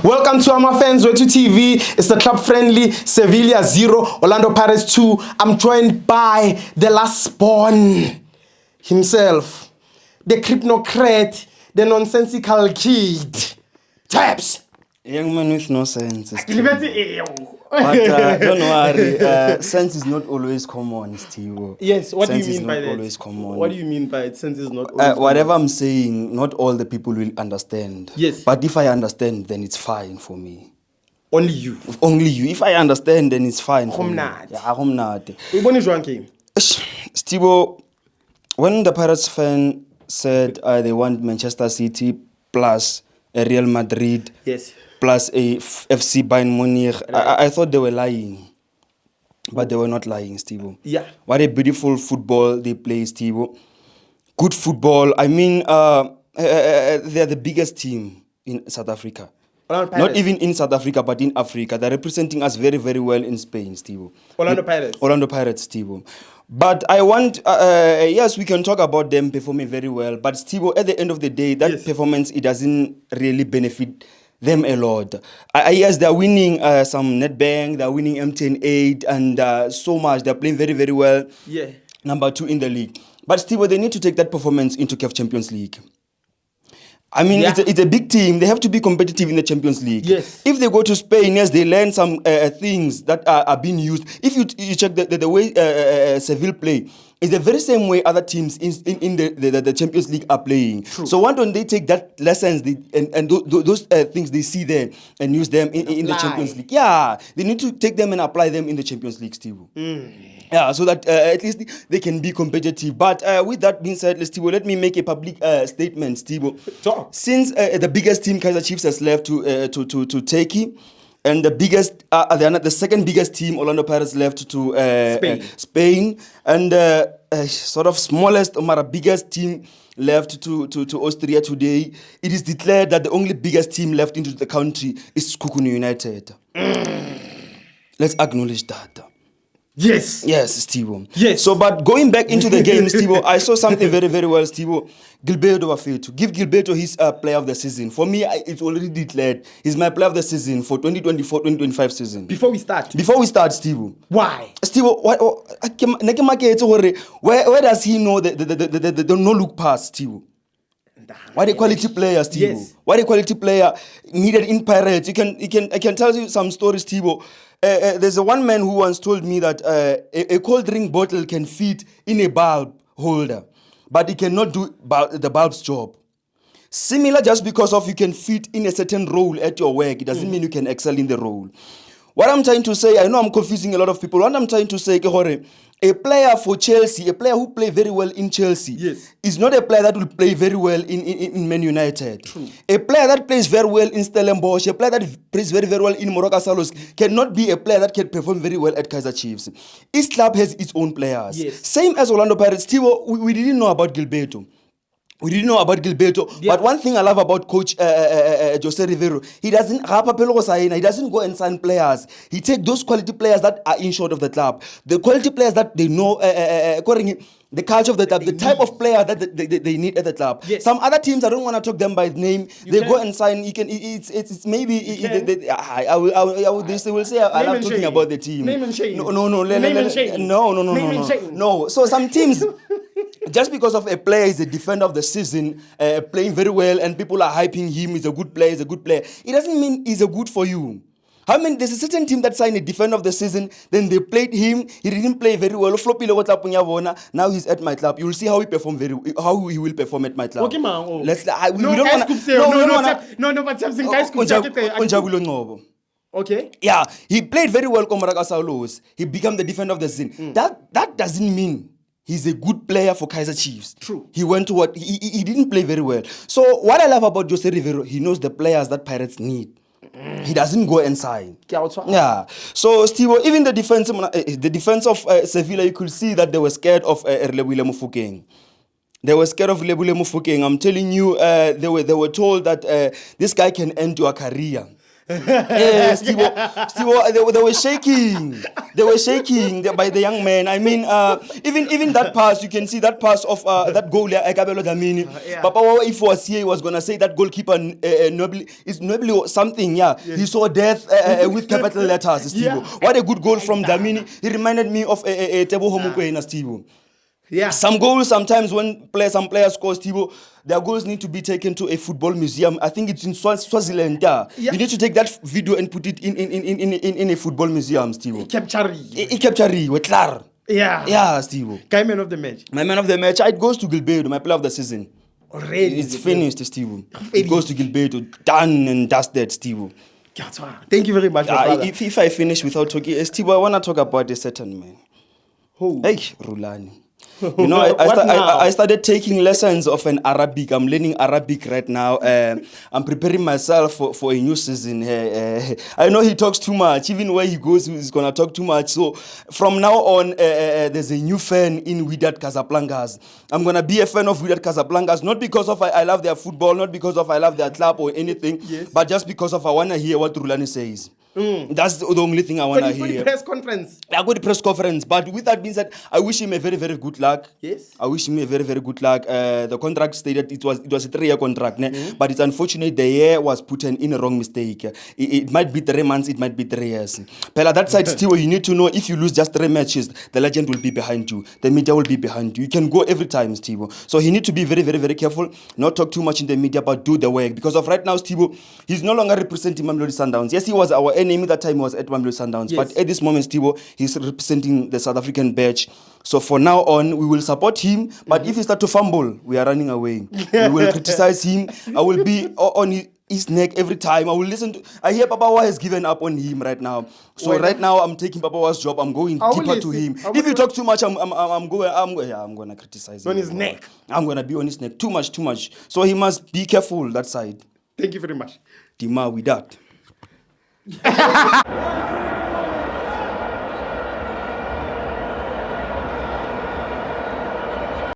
Welcome to FANS Wethu TV. It's the club-friendly Sevilla 0, Orlando Pirates 2. I'm joined by the last born himself, the cryptocrat, the nonsensical kid, Taps. Young man with no sense. But But don't worry, sense is not always common, Steve. Yes, what sense do you mean by that? Always common. What do you mean by it? Sense is not always whatever I'm saying, not all the people will understand. Yes. But if I understand, then it's fine for me. Only you. Only you. If I understand, then it's fine for me. Homnati. Yeah, homnati. Uboni jwang game? Steve, when the Pirates fan said they want Manchester City plus a Real Madrid, Yes, plus a FC Bayern Munich, I thought they were lying. But they were not lying, Steve. Yeah. What a beautiful football they play, Steve. Good football. I mean, they're the biggest team in South Africa. Not even in South Africa, but in Africa. They're representing us very, very well in Spain, Steve. Orlando Pirates. Orlando Pirates, Steve. But I want, yes, we can talk about them performing very well. But Steve, at the end of the day, that performance, it doesn't really benefit them a lot. Yes, they're winning some Netbank, they're winning MTN8, and so much. They're playing very, very well. Yeah. Number 2 in the league. But Steve, they need to take that performance into CAF Champions League. I mean, it's a big team. They have to be competitive in the Champions League. Yes. If they go to Spain, yes, they learn some things that are being used. If you check the way Sevilla play, it's the very same way other teams in the Champions League are playing. True. So why don't they take that lessons and those things they see there and use them in the Champions League? Yeah, they need to take them and apply them in the Champions League, Steve. Yeah, so that at least they can be competitive. But with that being said, Steve, let me make a public statement, Steve. Talk. Since the biggest team, Kaizer Chiefs, has left to Turkey, and the second biggest team, Orlando Pirates, left to Spain, and sort of smallest or biggest team left to Austria today, it is declared that the only biggest team left into the country is Kukunu United. Let's acknowledge that. Yes. Yes, Steve. Yes. So, but going back into the game, Steve, I saw something very, very well, Steve. Gilberto Wafetu. Give Gilberto his player of the season. For me, it's already declared. He's my player of the season for 2024-2025 season. Before we start, Steve. why? Steve, where does he know the no-look pass, Steve? What a quality player, Steve. Yes. What a quality player needed in Pirates. I can tell you some stories, Steve. There's one man who once told me that a cold drink bottle can fit in a bulb holder, but it cannot do the bulb's job. Similar, just because of you can fit in a certain role at your work, it doesn't mean you can excel in the role. What I'm trying to say, I know I'm confusing a lot of people. What I'm trying to say, a player for Chelsea, a player who plays very well in Chelsea, is not a player that will play very well in Man United. True. A player that plays very well in Stellenbosch, a player that plays very, very well in Moroka Salos, cannot be a player that can perform very well at Kaizer Chiefs. Each club has its own players. Yes. Same as Orlando Pirates. We didn't know about Gilberto. But one thing I love about Coach Jose Rivero, he doesn't go and sign players. He takes those quality players that are in short of the club, the quality players that they know, the culture of the club, the type of player that they need at the club. Yes. Some other teams, I don't want to talk them by name. They go and sign. It's maybe they will say I love talking about the team. Name and shame. No. So some teams. Just because of a player is a defender of the season, playing very well, and people are hyping him, he's a good player, it doesn't mean he's a good for you. I mean, there's a certain team that signed a defender of the season, then they played him, he didn't play very well. Now he's at my club. You'll see how he will perform at my club. Okay, man. Okay. Yeah, he played very well. He became the defender of the season. That doesn't mean he's a good player for Kaizer Chiefs. True. He went to he didn't play very well. So what I love about Jose Rivero, he knows the players that Pirates need. He doesn't go and sign. Yeah. So Steve, even the defense of Sevilla, you could see that they were scared of Relebile Mofokeng. I'm telling you, they were told that this guy can end your career. Yes, they were shaking. They were shaking by the young man. I mean, even that pass, you can see that pass of that goal. Ekabelo Damini. Papa, if was here, he was gonna say that goalkeeper is Nobly or something. Yeah, he saw death with capital letters. Steve, what a good goal from Damini. He reminded me of Rulani Mokwena, Steve. Yeah. Some goals, sometimes when some players score, Steve, their goals need to be taken to a football museum. I think it's in Swaziland. Yeah. You need to take that video and put it in a football museum, Steve. Capture. We're clear. Yeah. Yeah, Steve. Guy man of the match. My man of the match, it goes to Gilberto, my player of the season. Already. It's finished, Steve. It goes to Gilberto, done and dusted, Steve. Thank you very much, my brother. If I finish without talking, Steve, I want to talk about a certain man. Who? Hey, Rulani. You know, I started taking lessons of an Arabic. I'm learning Arabic right now. I'm preparing myself for a new season. I know he talks too much. Even where he goes, he's going to talk too much. So from now on, there's a new fan in Wydad Casablancas. I'm going to be a fan of Wydad Casablancas, not because of I love their football, not because of I love their club or anything, but just because of I want to hear what Rulani says. That's the only thing I want to hear. Press conference. I go to press conference, but with that being said, I wish him a very, very good luck. Yes. I wish him a very, very good luck. The contract stated it was a 3-year contract, but it's unfortunate the year was put in a wrong mistake. It might be 3 months, it might be 3 years. Pela, that side still, you need to know if you lose just 3 matches, the legend will be behind you. The media will be behind you. You can go every time, Steve. So he need to be very, very, very careful. Not talk too much in the media, but do the work. Because of right now, Steve, he's no longer representing Mamelodi Sundowns. Yes, he was our enemy that time he was at Mamelodi Sundowns. But at this moment, Steve, he's representing the South African badge. So for now on, we will support him. But if he start to fumble, we are running away. We will criticize him. I will be on his neck every time. I will listen to. I hear Papa Wa has given up on him right now. So right now, I'm taking Papa Wa's job. I'm going deeper to him. If you talk too much, I'm going to criticize him. On his neck. I'm going to be on his neck. Too much. So he must be careful that side. Thank you very much. Dima with that.